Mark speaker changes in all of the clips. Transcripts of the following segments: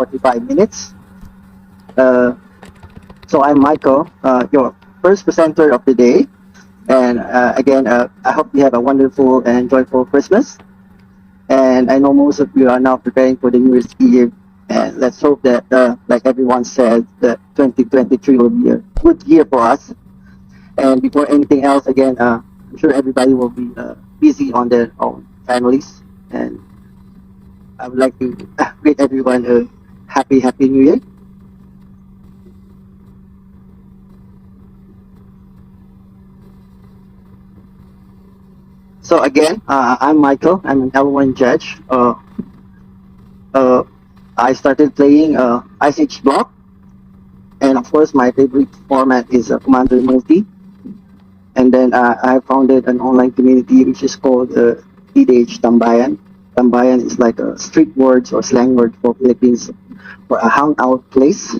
Speaker 1: 45 minutes. Uh, so I'm Michael, your first presenter of the day. And again, I hope you have a wonderful and joyful Christmas. And I know most of you are now preparing for the New Year's Eve. And let's hope that, like everyone said, that 2023 will be a good year for us. And before anything else, again, I'm sure everybody will be busy on their own families. And I would like to greet everyone a happy New Year. So again, I'm Michael. I'm an L1 judge. Uh, I started playing Ice Age Block, and of course, my favorite format is Commander Multi. And then I founded an online community which is called PDH Tambayan. Tambayan is like a street words or slang word for Philippines for a hangout place.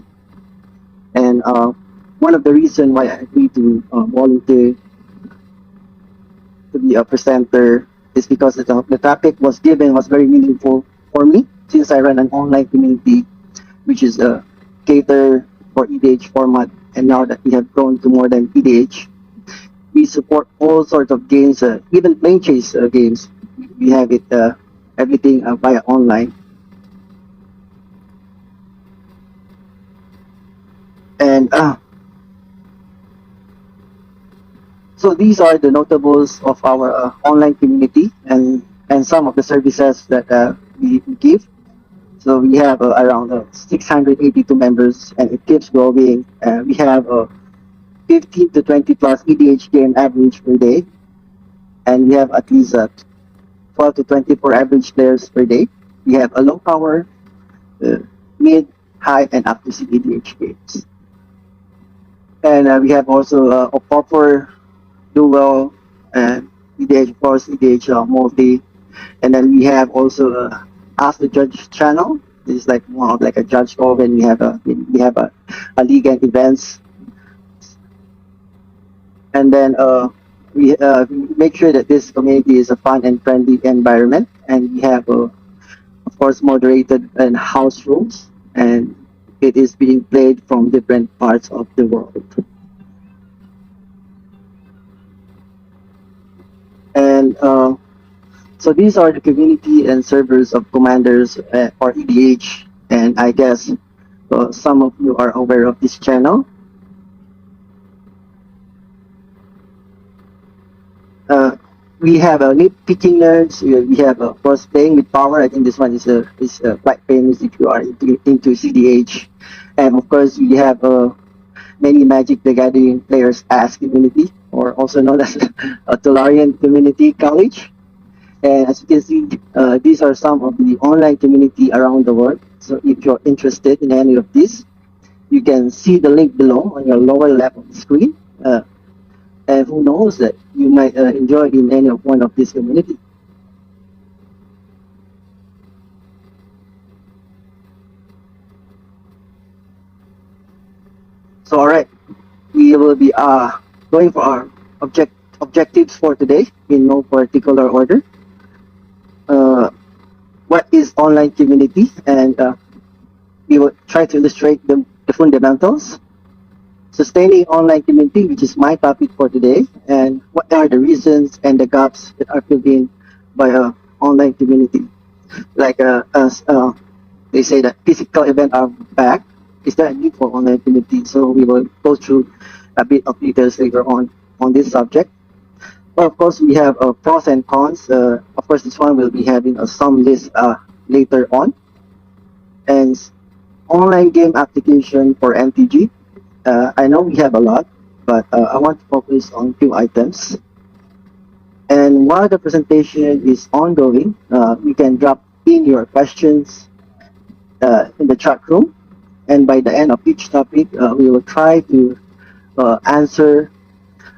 Speaker 1: And one of the reasons why I agreed to volunteer to be a presenter is because the topic was given was very meaningful for me since I run an online community which is a cater for EDH format, and now that we have grown to more than EDH, we support all sorts of games, even plane chase games. We have it everything via online. And so these are the notables of our online community and some of the services that we give. So we have around 682 members, and it keeps growing. We have 15 to 20 plus EDH game average per day, and we have at least 12 to 24 average players per day. We have a low power, uh, mid, high, and up to C EDH games. And we have also a proper dual and EDH force, EDH multi, and then we have also Ask the Judge channel. This is like more of like a judge call when we have a league and events, and then we make sure that this community is a fun and friendly environment, and we have of course moderated and house rules, and it is being played from different parts of the world. And so these are the community and servers of commanders or EDH, and I guess some of you are aware of this channel. Uh, we have nitpicking nerds. We have of course playing with power. I think this one is quite famous if you are into CDH, and of course we have many Magic the Gathering players as community, or also known as a Tolarian Community College. And as you can see, these are some of the online community around the world. So if you're interested in any of this, you can see the link below on your lower left of the screen. And who knows that you might enjoy in any of one of these community. So all right, we will be going for our objectives for today in no particular order. Uh, what is online community, and we will try to illustrate the fundamentals. Sustaining online community, which is my topic for today, and what are the reasons and the gaps that are filled in by a online community. Like as they say that physical events are back, is there a need for online community? So we will go through a bit of details later on this subject. Well, of course, we have pros and cons. Of course, this one will be having a sum list later on. And online game application for MTG. I know we have a lot, but I want to focus on few items. And while the presentation is ongoing, you can drop in your questions in the chat room. And by the end of each topic, we will try to answer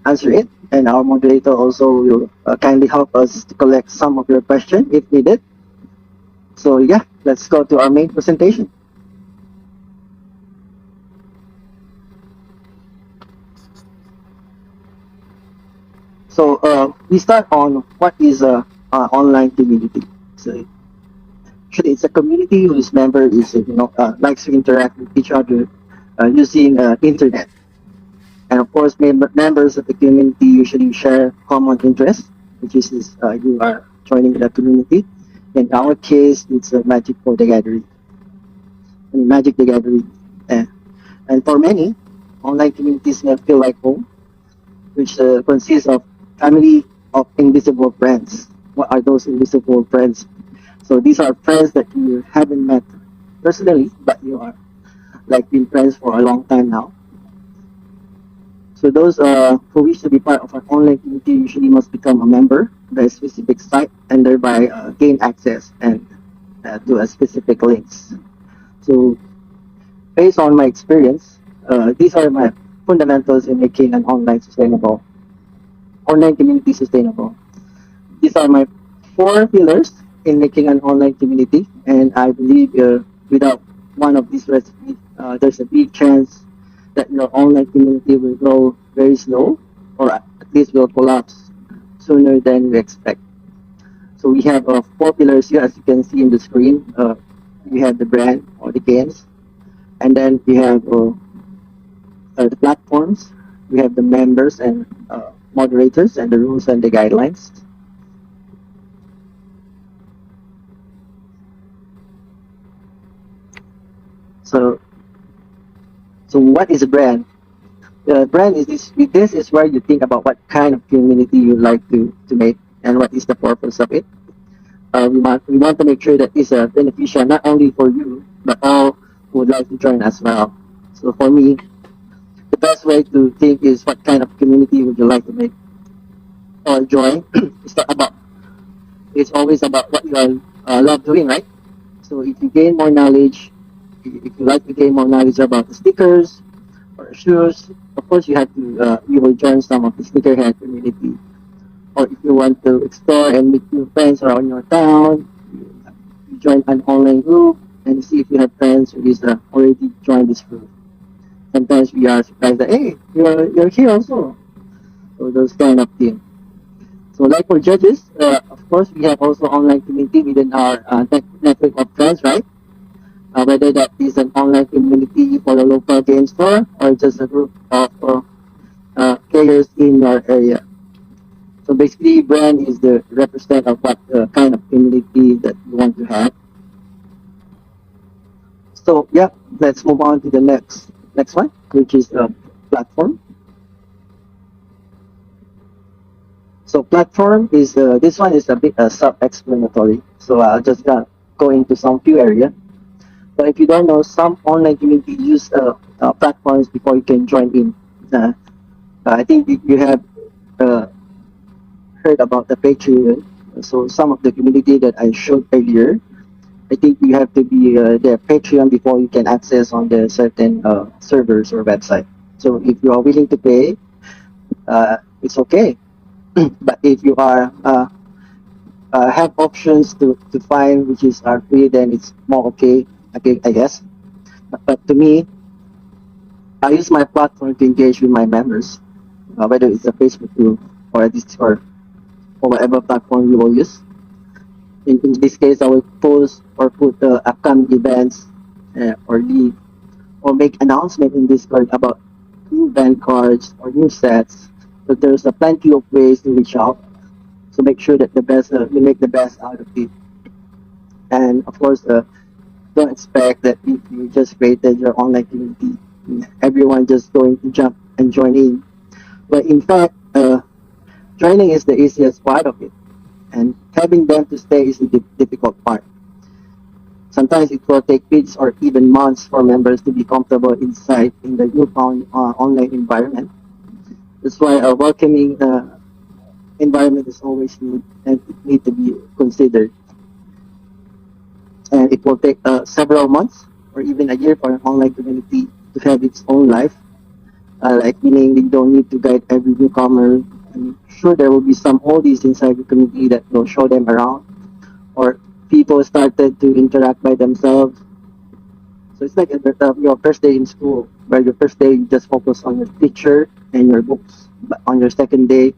Speaker 1: it. And our moderator also will kindly help us to collect some of your questions if needed. So yeah, let's go to our main presentation. So we start on what is a online community. So Actually, it's a community whose member is likes to interact with each other using internet. And of course, members of the community usually share common interests, which is you are joining the community. In our case, it's Magic for the Gathering. I mean, Magic the Gathering. Uh, and for many, online communities may feel like home, which consists of family of invisible friends. What are those invisible friends? So these are friends that you haven't met personally, but you are like been friends for a long time now. So those who wish to be part of an online community usually must become a member of a specific site and thereby gain access and to a specific links. So based on my experience, these are my fundamentals in making an online community sustainable. These are my four pillars in making an online community, and I believe without one of these recipes, there's a big chance that your online community will grow very slow, or at least will collapse sooner than you expect. So we have four pillars here, as you can see in the screen. We have the brand or the games, and then we have the platforms. We have the members and moderators, and the rules and the guidelines. So, so what is a brand? Brand is this. This is where you think about what kind of community you like to make and what is the purpose of it. We want to make sure that it's beneficial not only for you but all who would like to join as well. So for me, the best way to think is what kind of community would you like to make or join. it's not about. It's always about what you love doing, right? So if you gain more knowledge, if you like to gain more knowledge about the stickers or shoes, of course you will join some of the sneakerhead community. Or if you want to explore and meet new friends around your town, you join an online group and see if you have friends who is already joined this group. Sometimes we are surprised that hey, you're here also. So those kind of things. So like for judges, of course we have also online community within our network of friends, right? Whether that is an online community for a local game store or just a group of players in your area. So basically, brand is the represent of what kind of community that you want to have. So yeah, let's move on to the next one, which is platform. So platform is this one is a bit self-explanatory. So I'll just go into some few areas. But if you don't know, some online community use platforms before you can join in. Uh, I think you have uh, heard about the Patreon. So some of the community that I showed earlier, I think you have to be the Patreon before you can access on the certain servers or website. So if you are willing to pay, it's okay. But if you are have options to find which is are free, then it's more okay. Okay, I guess. But to me, I use my platform to engage with my members, whether it's a Facebook group or a Discord or whatever platform you will use. In this case, I will post or put upcoming events or lead or make announcement in Discord about new band cards or new sets. But there's a plenty of ways to reach out. So make sure that the best you make the best out of it. And of course, don't expect that if you just created your online community, everyone just going to jump and join in. But in fact, joining is the easiest part of it, and having them to stay is the difficult part. Sometimes it will take weeks or even months for members to be comfortable inside in the newfound online environment. That's why a welcoming environment is always need to be considered. And it will take several months or even a year for an online community to have its own life. Like meaning you don't need to guide every newcomer. I'm sure there will be some oldies inside the community that will show them around, or people started to interact by themselves. So it's like your first day in school, where your first day you just focus on your teacher and your books. But on your second day,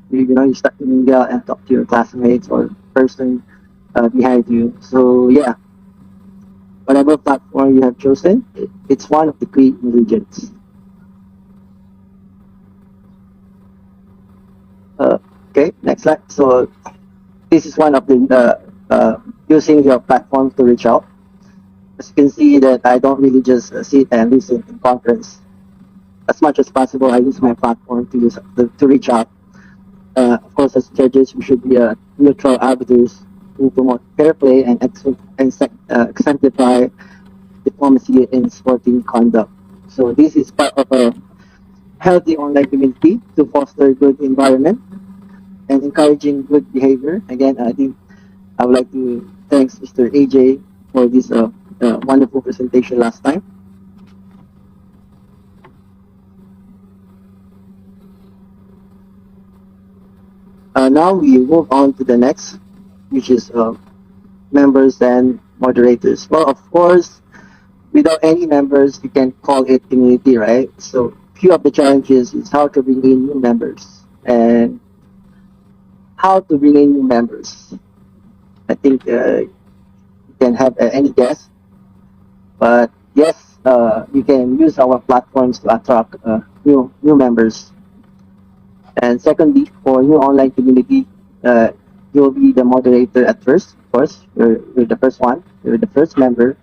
Speaker 1: you start to mingle and talk to your classmates or person behind you. So yeah, whatever platform you have chosen, it's one of the key ingredients. Uh, okay, next slide. So this is one of the using your platform to reach out. As you can see that I don't really just sit and listen in conference. As much as possible, I use my platform to reach out. Of course, as judges, we should be neutral arbiters who promote fair play and exemplify diplomacy in sporting conduct. So this is part of a healthy online community to foster good environment and encouraging good behavior. Again, I think I would like to thanks Mr. AJ for this wonderful presentation last time. Now we move on to the next, which is members and moderators. Well, of course, without any members, you can call it community, right? So few of the challenges is how to bring in new members and how to bring in new members. I think you can have any guess, but yes, you can use our platforms to attract new members. And secondly, for new online community, you'll be the moderator at first. Of course, you're the first one. You're the first member.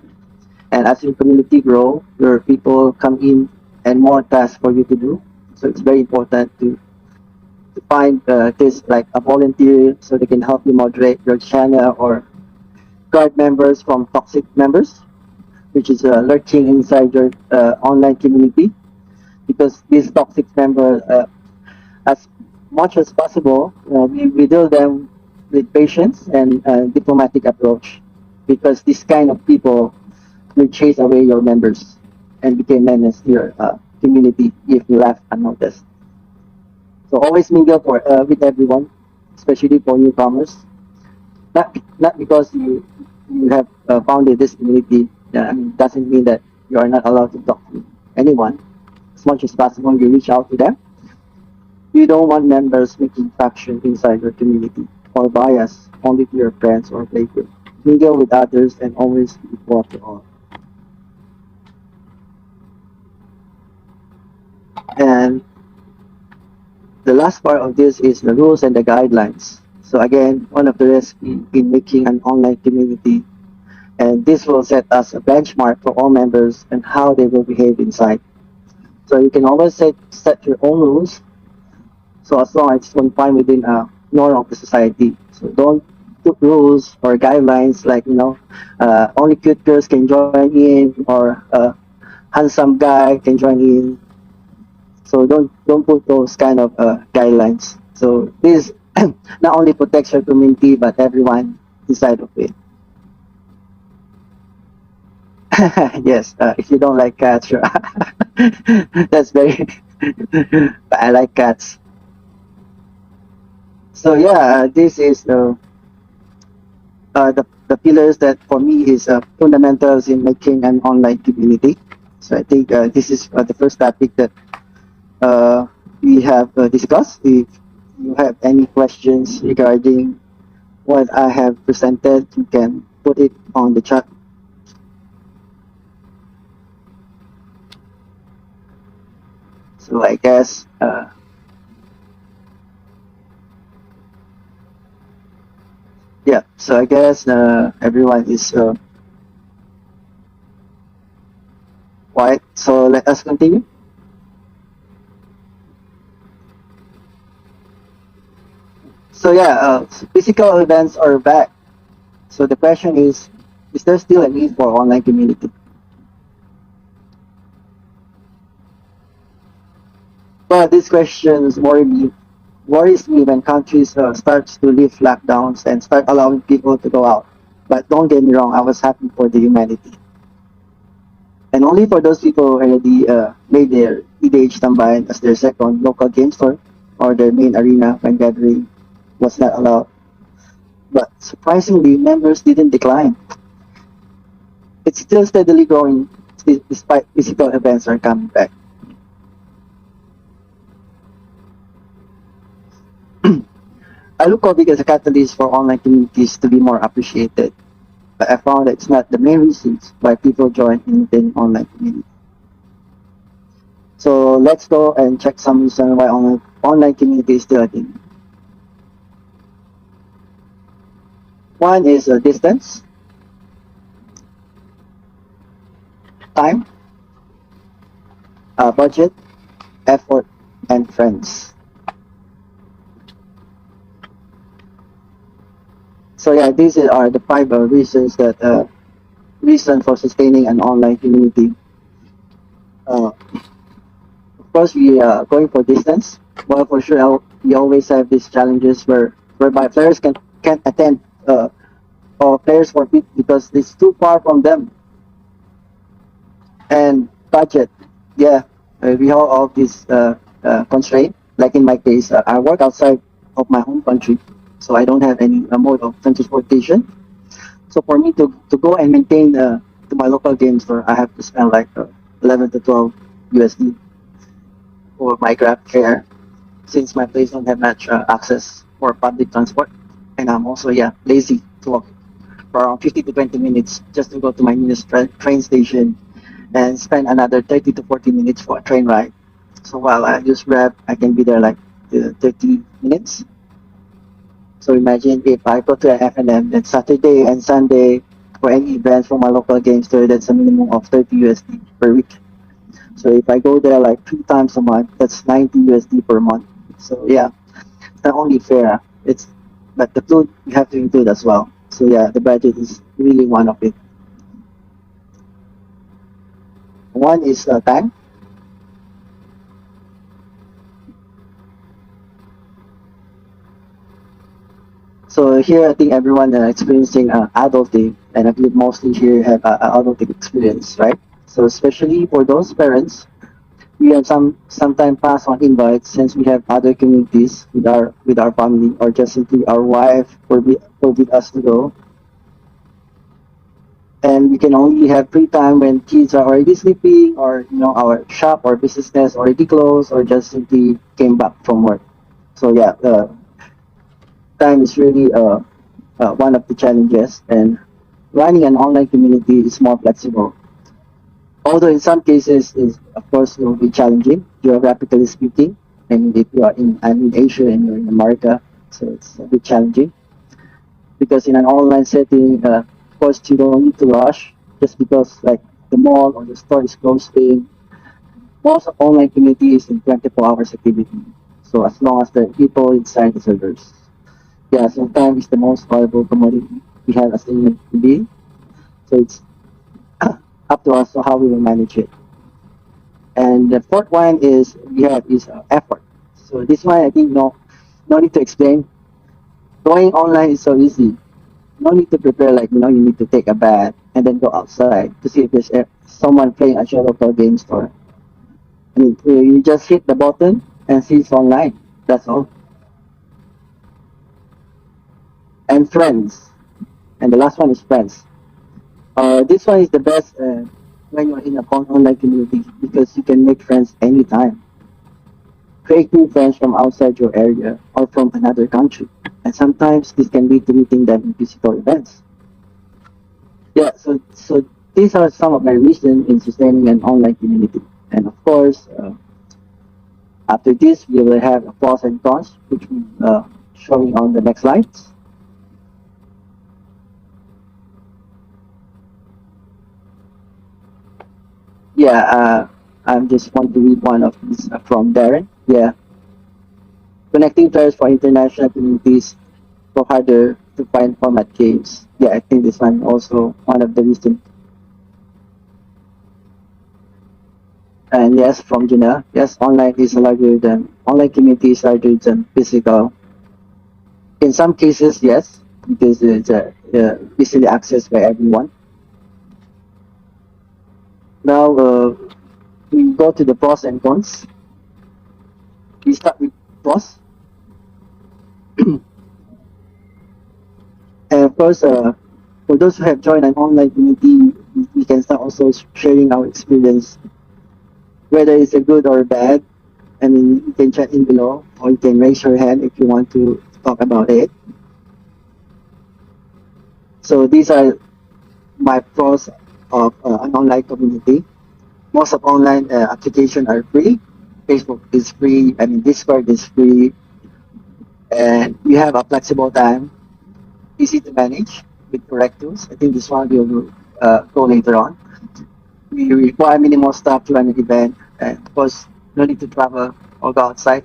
Speaker 1: And as your community grow, your people come in and more tasks for you to do. So it's very important to find this like a volunteer so they can help you moderate your channel or guard members from toxic members, which is lurking inside your online community. Because these toxic members, as much as possible, we deal them with patience and diplomatic approach. Because this kind of people will chase away your members and become menace to your community if you left unnoticed. So always mingle with everyone, especially for newcomers. Not because you have founded this community, I mean, doesn't mean that you are not allowed to talk to anyone. As much as possible, you reach out to them. You don't want members making faction inside your community or bias only to your friends or playgroup. Mingle with others and always be equal to all. And the last part of this is the rules and the guidelines. So again, one of the risks in making an online community, and this will set us a benchmark for all members and how they will behave inside. So you can always set your own rules. So as long as it's confined within a norm of the society. So don't put rules or guidelines like only cute girls can join in or handsome guy can join in. So don't put those kind of guidelines. So this not only protects your community but everyone inside of it. Yes, if you don't like cats, sure. That's very. But I like cats. So yeah, this is the pillars that for me is fundamentals in making an online community. So I think this is the first topic that uh, we have discussed. If you have any questions regarding what I have presented, you can put it on the chat. So I guess yeah. So I guess everyone is quiet. So let us continue. So yeah, physical events are back. So the question is there still a need for online community? Well, these questions worries me when countries starts to lift lockdowns and start allowing people to go out. But don't get me wrong, I was happy for the humanity. And only for those people who already made their EDH Tambayan as their second local game store or their main arena when gathering was not allowed. But surprisingly, members didn't decline. It's still steadily growing despite physical events are coming back. I look COVID as a catalyst for online communities to be more appreciated. but I found that it's not the main reasons why people join in the online community. So let's go and check some reason why online community is still a thing. One is distance, time, budget, effort, and friends. So yeah, these are the five reasons that reason for sustaining an online community. Of course, we going for distance. Well, for sure, we always have these challenges whereby players can't attend or players forfeit because it's too far from them. And budget, yeah, we have all these constraint. Like in my case, I work outside of my home country, so I don't have any mode of transportation. So for me to go and maintain to my local game store, I have to spend like 11 to 12 USD for my Grab fare since my place don't have much access for public transport. And I'm also, yeah, lazy to walk for around 50 to 20 minutes just to go to my nearest train station and spend another 30 to 40 minutes for a train ride. So while I use Grab, I can be there like 30 minutes. So imagine if I go to an F&M, then Saturday and Sunday for any events for my local game store, that's a minimum of 30 USD per week. So if I go there like 3 times a month, that's 90 USD per month. So yeah, it's not only fair, it's but the food you have to include as well. So yeah, the budget is really one of it. One is time. So here I think everyone experiencing adulting, and I believe mostly here have adulting experience, right? So especially for those parents, we have sometime pass on invites since we have other communities with our family or just simply our wife forbid us to go, and we can only have free time when kids are already sleeping or our shop or business already closed or just simply came back from work. So yeah, time is really one of the challenges, and running an online community is more flexible. Although in some cases, is of course it will be challenging geographically speaking. And if you are I'm in Asia and you're in America, so it's a bit challenging because in an online setting, of course you don't need to rush just because like the mall or the store is closing. Most online communities in 24 hours activity. So as long as the people inside the servers. Yeah, so time is the most valuable commodity we have as a human being. So it's up to us how we will manage it. And the fourth one is we have is effort. So this one I think no need to explain. Going online is so easy. No need to prepare like you need to take a bath and then go outside to see if there's someone playing at your local game store. I mean you just hit the button and see it's online. That's all. And friends. And the last one is friends. This one is the best when you're in a online community because you can make friends anytime. Create new friends from outside your area or from another country. And sometimes this can lead to meeting them in physical events. Yeah, so these are some of my reasons in sustaining an online community. And of course, after this, we will have a pros and cons, which we showing on the next slides. Yeah, I just want to read one of these from Darren. Yeah, connecting players for international communities for harder to find format games. Yeah, I think this one also one of the reasons. And yes, from Gina, yes, online community is larger than physical. In some cases, yes, because it's easily accessed by everyone. Now we go to the pros and cons. We start with pros, and of course, for those who have joined an online community, we can start also sharing our experience, whether it's a good or bad. I mean, you can chat in below, or you can raise your hand if you want to talk about it. So these are my pros of an online community. Most of online applications are free. Facebook is free. I mean, Discord is free, and you have a flexible time, easy to manage with correct tools. I think this one will go later on. We require minimal staff to run an event, and of course, no need to travel or go outside.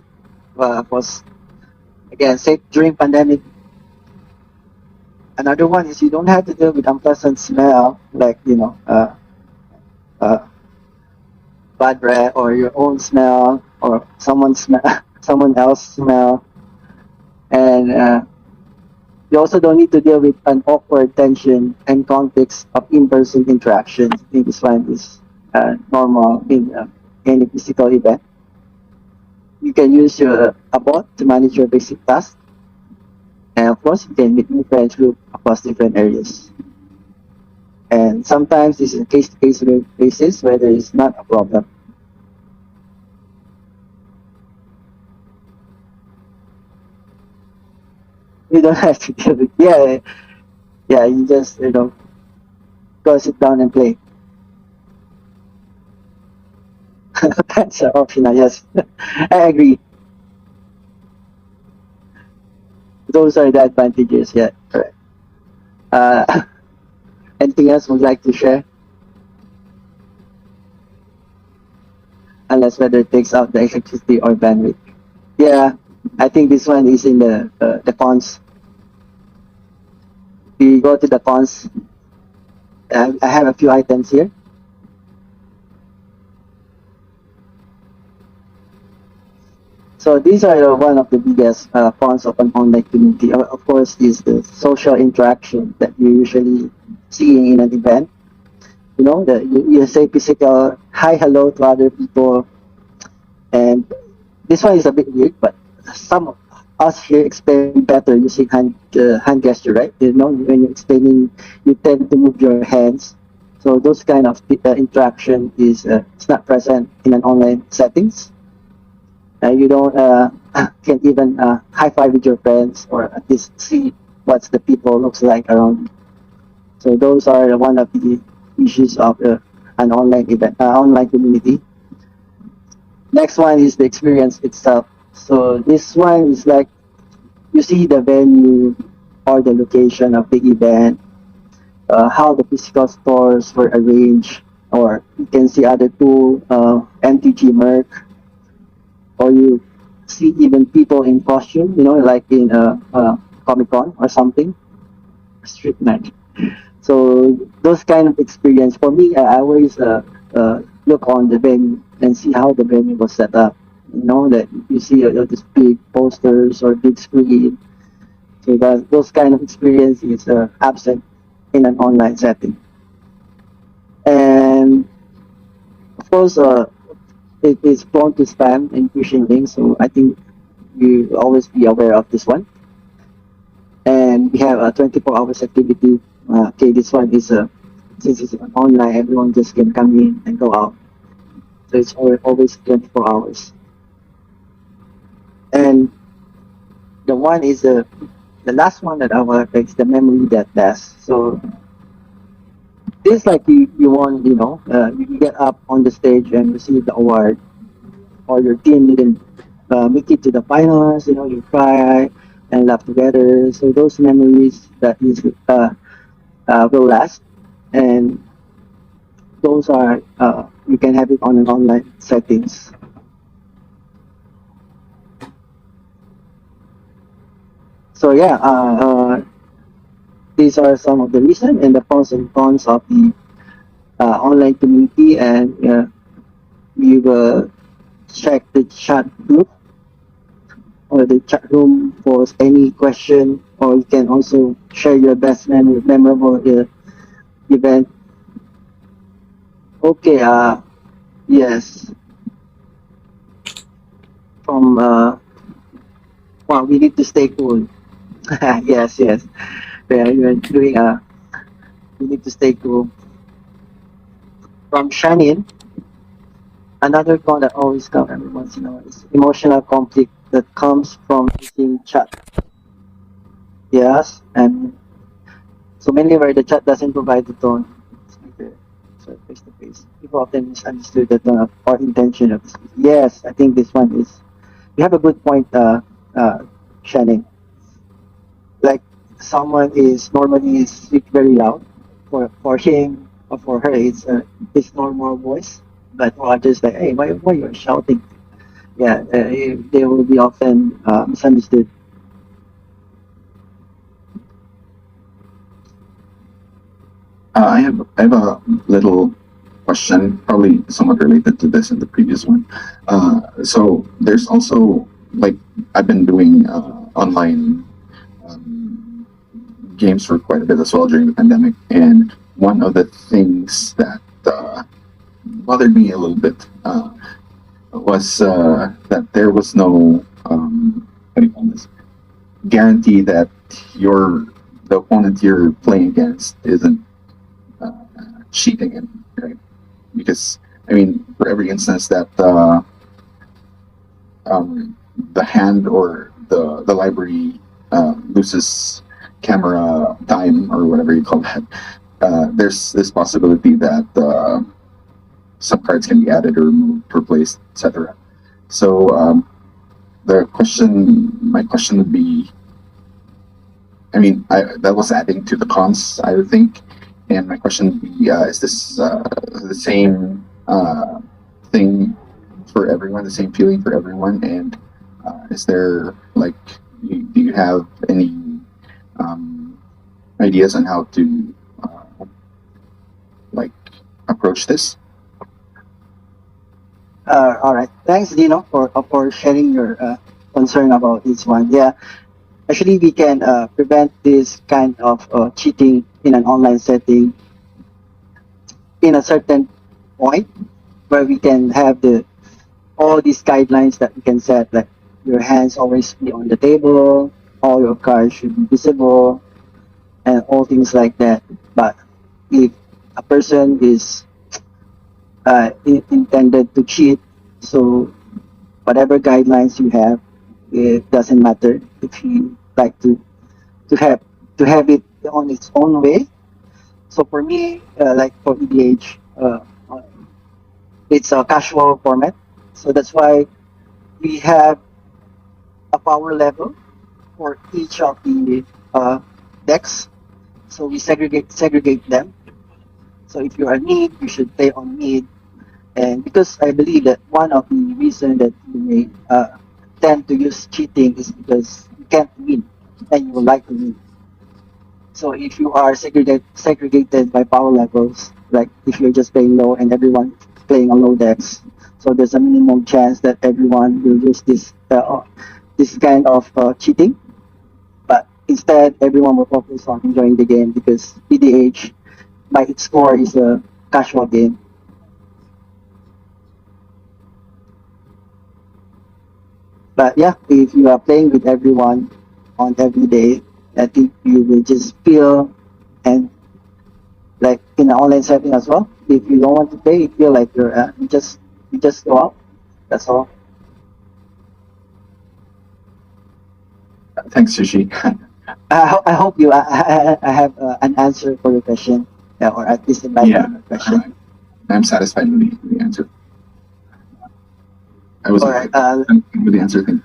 Speaker 1: Of course, again, safe during pandemic. Another one is you don't have to deal with unpleasant smell like uh, bad breath or your own smell or someone's smell, someone else smell, and you also don't need to deal with an awkward tension and conflicts of in-person interaction. I think this one is normal in any physical event. You can use your a bot to manage your basic tasks, and of course, you can meet new friends group across different areas. And sometimes this is a case-to-case basis where there is not a problem. You don't have to deal with yeah. You just go sit down and play. That's optional. Yes, I agree. Those are the advantages. Yeah, correct. Uh, anything else would like to share? Unless whether it takes out the electricity or bandwidth. Yeah, I think this one is in the cons. We go to the cons. I have a few items here. So these are one of the biggest cons of an online community. Of course, is the social interaction that you usually see in an event. You know, that you say physical hi, hello to other people, and this one is a bit weird, but some of us here explain better using hand gesture, right? You know, when you're explaining, you tend to move your hands. So those kind of interaction is it's not present in an online settings. You don't can even high five with your friends or at least see what the people looks like around you. So those are one of the issues of an online event, online community. Next one is the experience itself. So this one is like you see the venue or the location of the event, how the physical stores were arranged, or you can see other two MTG merch, or you see even people in costume, like in Comic Con or something, street match. So those kind of experience for me, I always look on the venue and see how the venue was set up. You know that you see these big posters or big screen. So that those kind of experience is absent in an online setting. And of course, it is prone to spam and phishing links. So I think you always be aware of this one. And we have a 24 hours activity. Okay, this one is since it's online, everyone just can come in and go out. So it's always 24 hours. And the one is the last one that I want to is the memory that lasts. So this like you want, you get up on the stage and receive the award, or your team didn't make it to the finals, you cry and laugh together. So those memories that is will last, and those are you can have it on an online settings. So yeah, these are some of the reasons and the pros and cons of the online community, and we will check the chat group or the chat room for any question, or you can also share your best memorable event. Okay, yes, from well, we need to stay cool. Yes, yes. Yeah, you're doing we need to stay cool. From Shannon, another con that always comes every once in a while is emotional conflict that comes from using chat. Yes, and So mainly where the chat doesn't provide the tone, speaker, so face to face. People often misunderstood the tone of, or intention of the speaker. Yes, I think this one is. You have a good point, Shannon. Like someone is normally speak very loud. For him or for her, it's his normal voice. But for others, like, hey, why you're shouting? Yeah, they will be often misunderstood.
Speaker 2: I have a little question, probably somewhat related to this and the previous one. So there's also like I've been doing online um, games for quite a bit as well during the pandemic, and one of the things that bothered me a little bit was that there was no what do you call this guarantee that your the opponent you're playing against isn't uh, cheating it, right? Because I mean, for every instance that the hand or the library loses camera time or whatever you call that, there's this possibility that some cards can be added or removed, replaced, etc. So my question would be, that was adding to the cons, I would think. And my question would be, is this the same thing for everyone, the same feeling for everyone? And is there, like, do you have any um, ideas on how to, like, approach this?
Speaker 1: All right. Thanks, Dino, for sharing your concern about this one. Yeah, actually, we can prevent this kind of cheating in an online setting in a certain point where we can have the all these guidelines that we can set, like your hands always be on the table, all your cards should be visible, and all things like that. But if a person is intended to cheat, so whatever guidelines you have, it doesn't matter if you like to have to have it on its own way. So for me, like for EDH, it's a casual format. So that's why we have a power level for each of the decks. So we segregate them. So if you are mid, you should play on mid. And because I believe that one of the reasons that you may tend to use cheating is because you can't win and you would like to win. So if you are segregated by power levels, like if you're just playing low and everyone playing on low decks, so there's a minimum chance that everyone will use this kind of cheating. But instead, everyone will focus on enjoying the game because EDH, by its core, is a casual game. But yeah, if you are playing with everyone on every day, I think you will just feel and like in an online setting as well. If you don't want to play, you feel like you just go out. That's all.
Speaker 2: Thanks, Sushi.
Speaker 1: I hope I have an answer for your question, yeah, or at least
Speaker 2: Yeah,
Speaker 1: enlighten your question.
Speaker 2: I'm satisfied with the answer. I was
Speaker 1: All right.
Speaker 2: with the answer thing.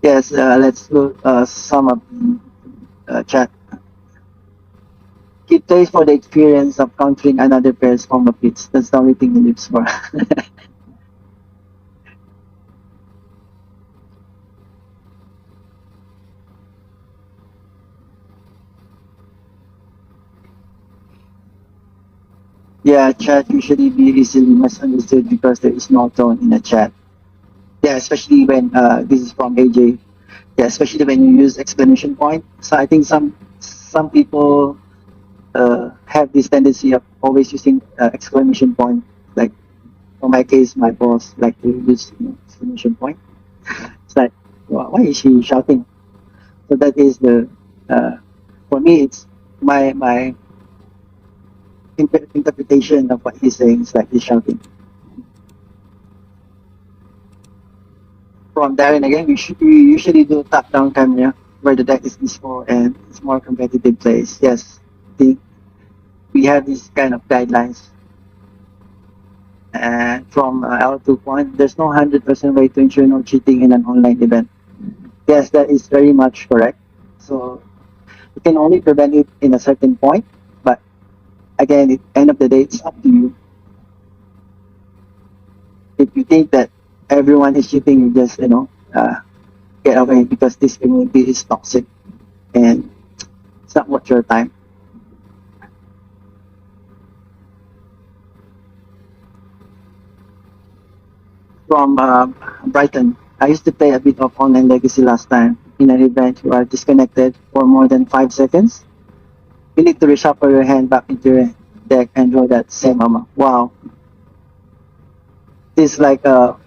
Speaker 1: Yes. Let's look some of the chat. Keep plays for the experience of countering another pair's combo hits. That's the only thing he lives for. Yeah, chat usually be easily misunderstood because there is no tone in the chat. Yeah, especially when this is from AJ. Yeah, especially when you use exclamation point. So I think some people have this tendency of always using exclamation point. Like for my case, my boss like to use exclamation point. It's like, why is she shouting? So that is the for me it's my interpretation of what he's saying is like he's shouting. From Darren again, we usually do top down camera. where the deck is peaceful and it's more competitive place. Yes, the, we have these kind of guidelines. And from L2 point, there's no 100% way to ensure no cheating in an online event. Yes, that is very much correct. So you can only prevent it in a certain point, but again, at the end of the day, it's up to you. If you think that everyone is cheating, you just get away because this community is toxic and it's not worth your time. From Brighton, I used to play a bit of online legacy last time. In an event, you are disconnected for more than 5 seconds. You need to reshuffle your hand back into your deck and draw that same amount. Wow, this is like so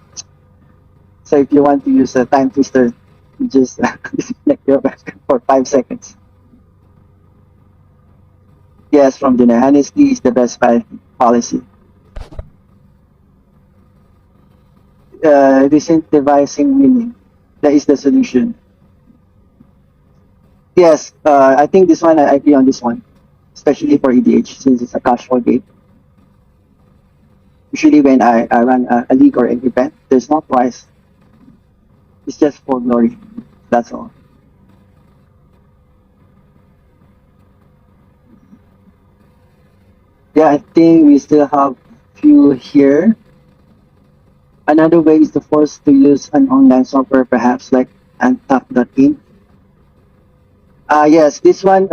Speaker 1: if you want to use a time twister, you just disconnect your back for 5 seconds. Yes, from Dinner. Honesty is the best policy. Disincentivizing winning. That is the solution. Yes, I think this one, I agree on this one, especially for EDH since it's a casual game. Usually when I run a league or an event, there's no prize. It's just for glory. That's all. Yeah, I think we still have few here. Another way is to force to use an online software, perhaps like Antap.in. Yes, this one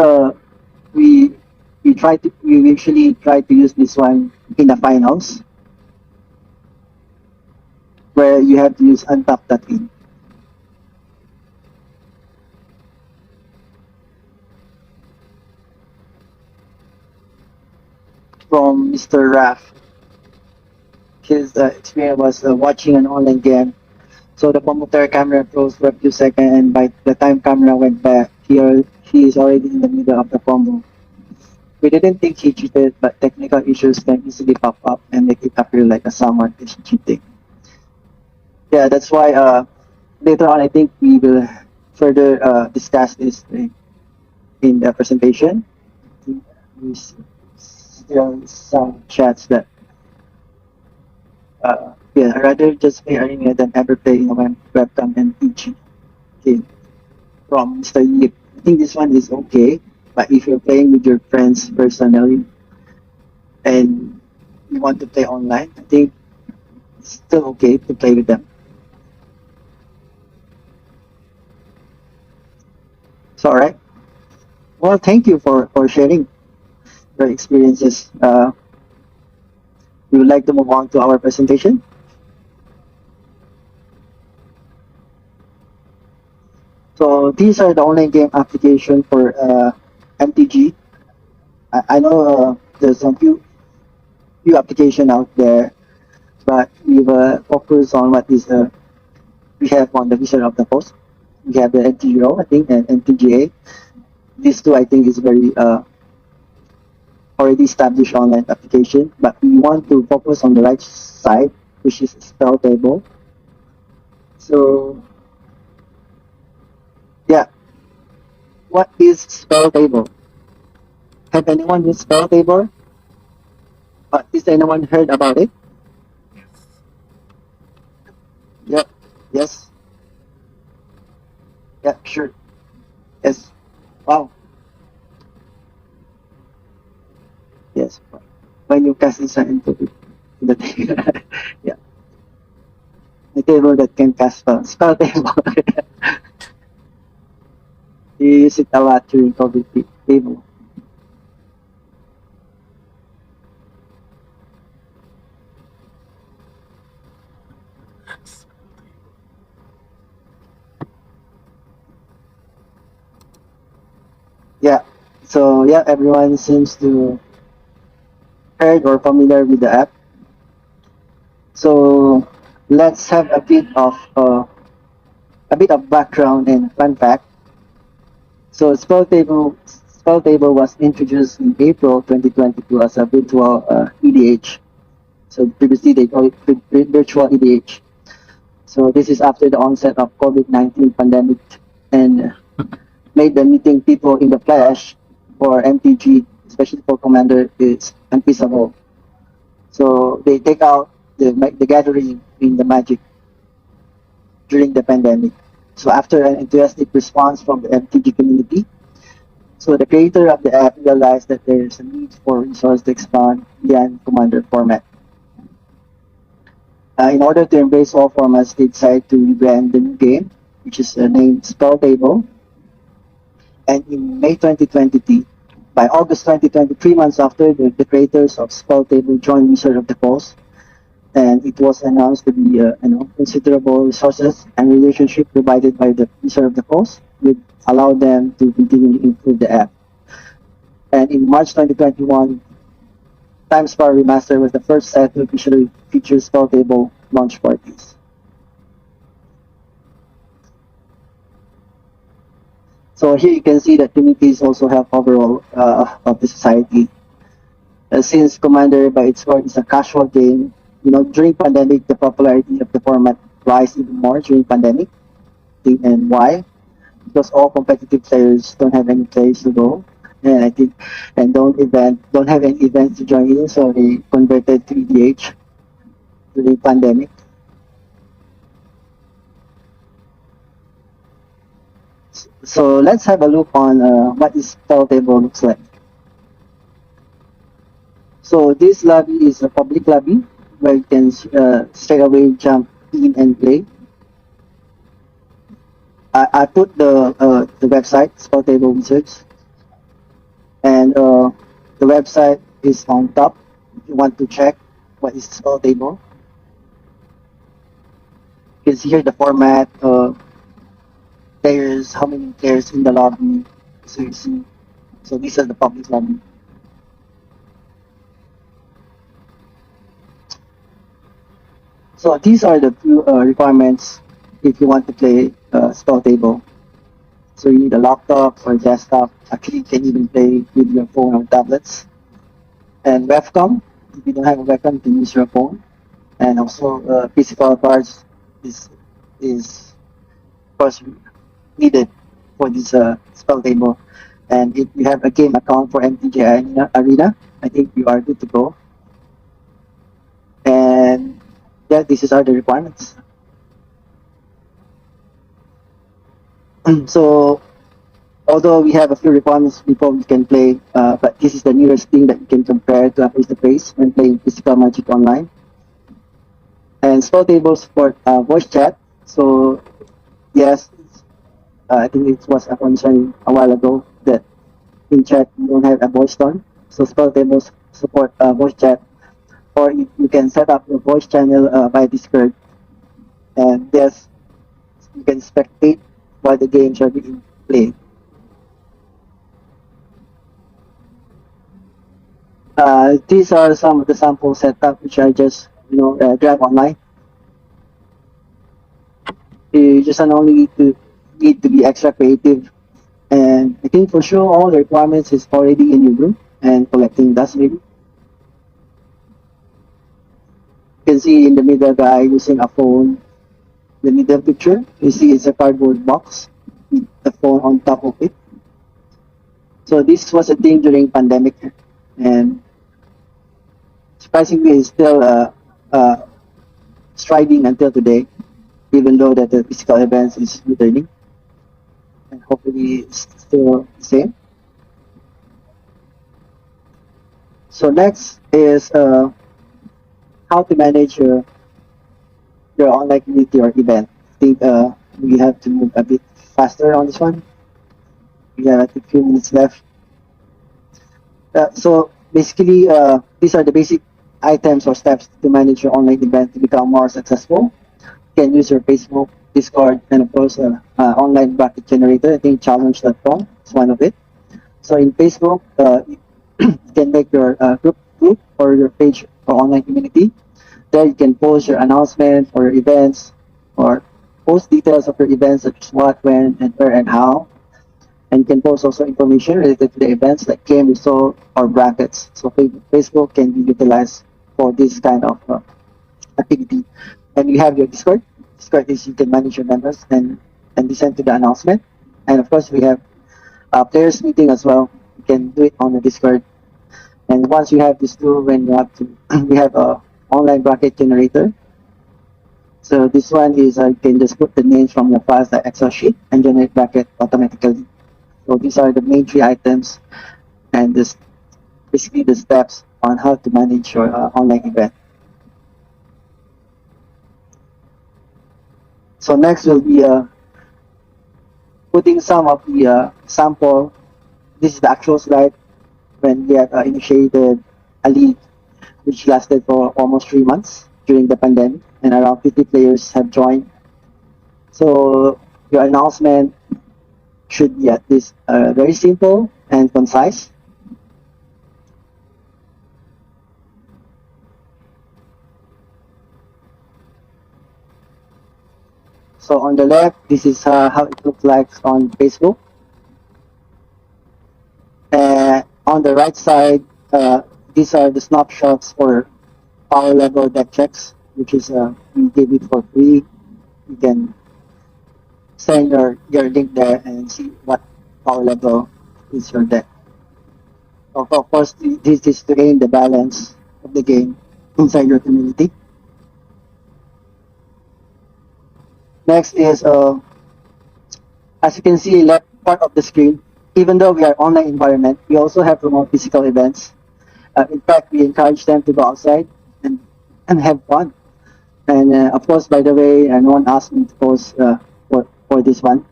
Speaker 1: we we usually try to use this one in the finals where you have to use Antap.in. From Mr. Raff. His experience was watching an online game. So the promoter camera froze for a few seconds, and by the time camera went back, he is already in the middle of the combo. We didn't think he cheated, but technical issues can easily pop up and make it appear like a someone is cheating. Yeah, that's why later on I think we will further discuss this in the presentation. We still some chats that yeah, I'd rather just play arena than ever play in a webcam and PG game. From Mr. Yip. I think this one is okay, but if you're playing with your friends personally and you want to play online, I think it's still okay to play with them. So, alright. Well, thank you for sharing your experiences. We would like to move on to our presentation. So these are the online game application for MTG. I know there's some few application out there, but we've focused on what is we have on the Wizard of the Coast. We have the MTGO, I think, and MTGA. These two, I think, is very already established online application, but we want to focus on the right side, which is spell table. So, yeah, what is spell table? Have anyone used spell table? Is anyone heard about it? Yep. Yes. Yeah. Sure. Yes. Wow. Yes. When you cast inside into the table, yeah, the table that can cast spell table. You use it a lot during COVID table. Yeah. So yeah, everyone seems to heard or familiar with the app. So let's have a bit of background and fun fact. So Spell Table was introduced in April 2022 as a virtual EDH. So previously they call it virtual EDH. So this is after the onset of COVID-19 pandemic, and made the meeting people in the flesh for MTG, especially for Commander, is unfeasible. So they take out the gathering in the Magic during the pandemic. So after an enthusiastic response from the MTG community, so the creator of the app realized that there is a need for resources to expand beyond Commander format. In order to embrace all formats, they decided to rebrand the new game, which is named Spell Table. And in May 2020, by August 2020, 3 months after, the creators of Spell Table joined Wizard of the Coast, and it was announced to be considerable resources and relationship provided by the Wizard of the Coast would allow them to continue to improve the app. And in March 2021, Times Power Remaster was the first set to officially feature Spell Table launch parties. So here you can see that communities also help overall of the society. Since Commander by its core is a casual game, during pandemic the popularity of the format rise even more during pandemic. And why? Because all competitive players don't have any place to go, and I think don't have any events to join in, so they converted to EDH during pandemic. So let's have a look on what this spell table looks like. So this lobby is a public lobby where you can straight away jump in and play. I put the website Spell Table Wizards, and the website is on top. If you want to check what is Spell Table, you can see here the format, players, how many players in the lobby. So you see, so these are the public lobby. So these are the few requirements if you want to play Spell Table. So you need a laptop or desktop. Actually, you can even play with your phone or tablets. And webcam. If you don't have a webcam, you can use your phone. And also physical cards is of course needed for this Spell Table. And if you have a game account for MTG Arena, I think you are good to go. And yeah, these are the requirements. So although we have a few requirements before we can play, but this is the nearest thing that you can compare to a face-to-face when playing physical Magic online. And Spell Table support voice chat. So yes, I think it was a concern a while ago that in chat you don't have a voice tone. So Spell Tables support voice chat, or you can set up your voice channel by Discord, and yes, you can spectate while the games are being played. These are some of the sample setup which I just grab online. You just only need to be extra creative, and I think for sure all the requirements is already in your room and collecting dust maybe. You can see in the middle guy using a phone. The middle picture you see it's a cardboard box with the phone on top of it. So this was a thing during pandemic, and surprisingly it's still striving until today, even though that the physical events is returning, and hopefully it's still the same. So next is how to manage your online community or event. I think we have to move a bit faster on this one. We have a few minutes left. So basically, these are the basic items or steps to manage your online event to become more successful. You can use your Facebook, Discord, and of course, online bracket generator. I think challenge.com is one of it. So in Facebook, you can make your group or your page or online community. There you can post your announcement or your events, or post details of your events such as what, when, and where, and how. And you can post also information related to the events like game result or brackets. So Facebook can be utilized for this kind of activity. And you have your Discord. Discord is you can manage your members and listen to the announcement. And of course, we have players meeting as well. You can do it on the Discord. And once you have this tool, when you have to, we have a online bracket generator. So this one is you can just put the names from your files like Excel sheet and generate bracket automatically. So these are the main three items and this basically the steps on how to manage your online event. So next will be putting some of the sample. This is the actual slide when we have initiated a league which lasted for almost 3 months during the pandemic, and around 50 players have joined. So your announcement should be at least very simple and concise. So on the left, this is how it looks like on Facebook. And on the right side, these are the snapshots for power level deck checks, which is we give it for free. You can send your link there and see what power level is your deck. Of course, this is to gain the balance of the game inside your community. Next is, as you can see, left part of the screen, even though we are online environment, we also have remote physical events. In fact, we encourage them to go outside and, and have fun. And of course, by the way, no one asked me to post for this one.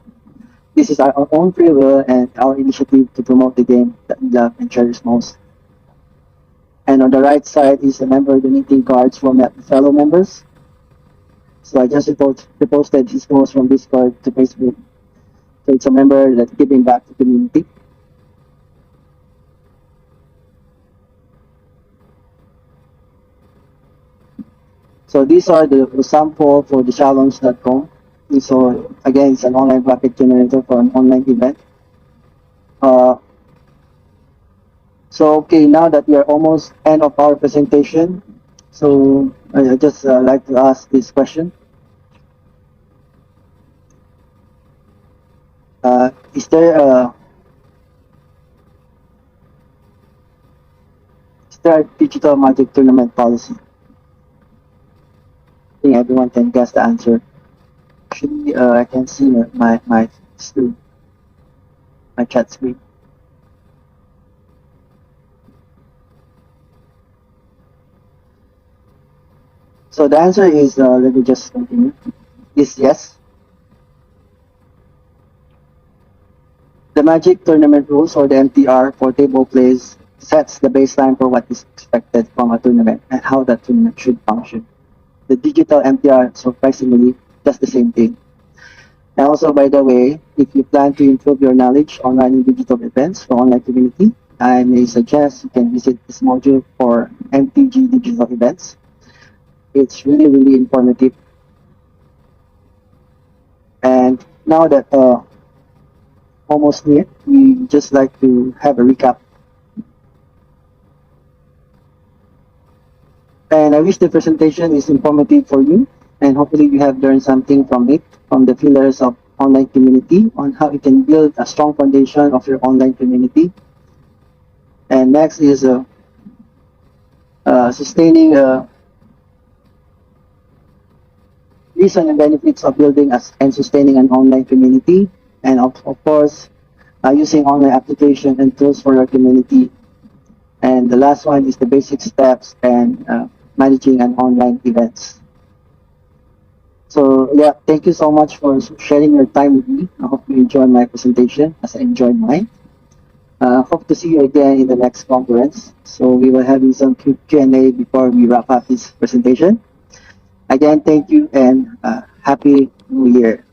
Speaker 1: This is our own free will and our initiative to promote the game that we love and cherish most. And on the right side is a member donating cards from fellow members. So I just reposted his post from Discord to Facebook. So it's a member that's giving back to the community. So these are the sample for the challenge.com. So again, it's an online bracket generator for an online event. Uh, so okay, now that we are almost end of our presentation, so I just like to ask this question. Is there a digital magic tournament policy? I think everyone can guess the answer. Actually, I can see my screen, my chat screen. So the answer is, let me just continue, is yes. The Magic Tournament Rules, or the MTR for table plays, sets the baseline for what is expected from a tournament and how that tournament should function. The digital MTR, surprisingly, does the same thing. And also, by the way, if you plan to improve your knowledge on running digital events for online community, I may suggest you can visit this module for MTG digital events. It's really, really informative. And now that almost near, we just like to have a recap. And I wish the presentation is informative for you, and hopefully you have learned something from it, from the pillars of online community, on how you can build a strong foundation of your online community. And next is sustaining reason and benefits of building and sustaining an online community, and of course, using online application and tools for your community. And the last one is the basic steps and managing an online events. So yeah, thank you so much for sharing your time with me. I hope you enjoyed my presentation as I enjoyed mine. Hope to see you again in the next conference. So we will have some Q&A before we wrap up this presentation. Again, thank you and Happy New Year.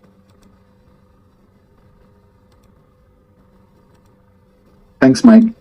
Speaker 2: Thanks, Mike.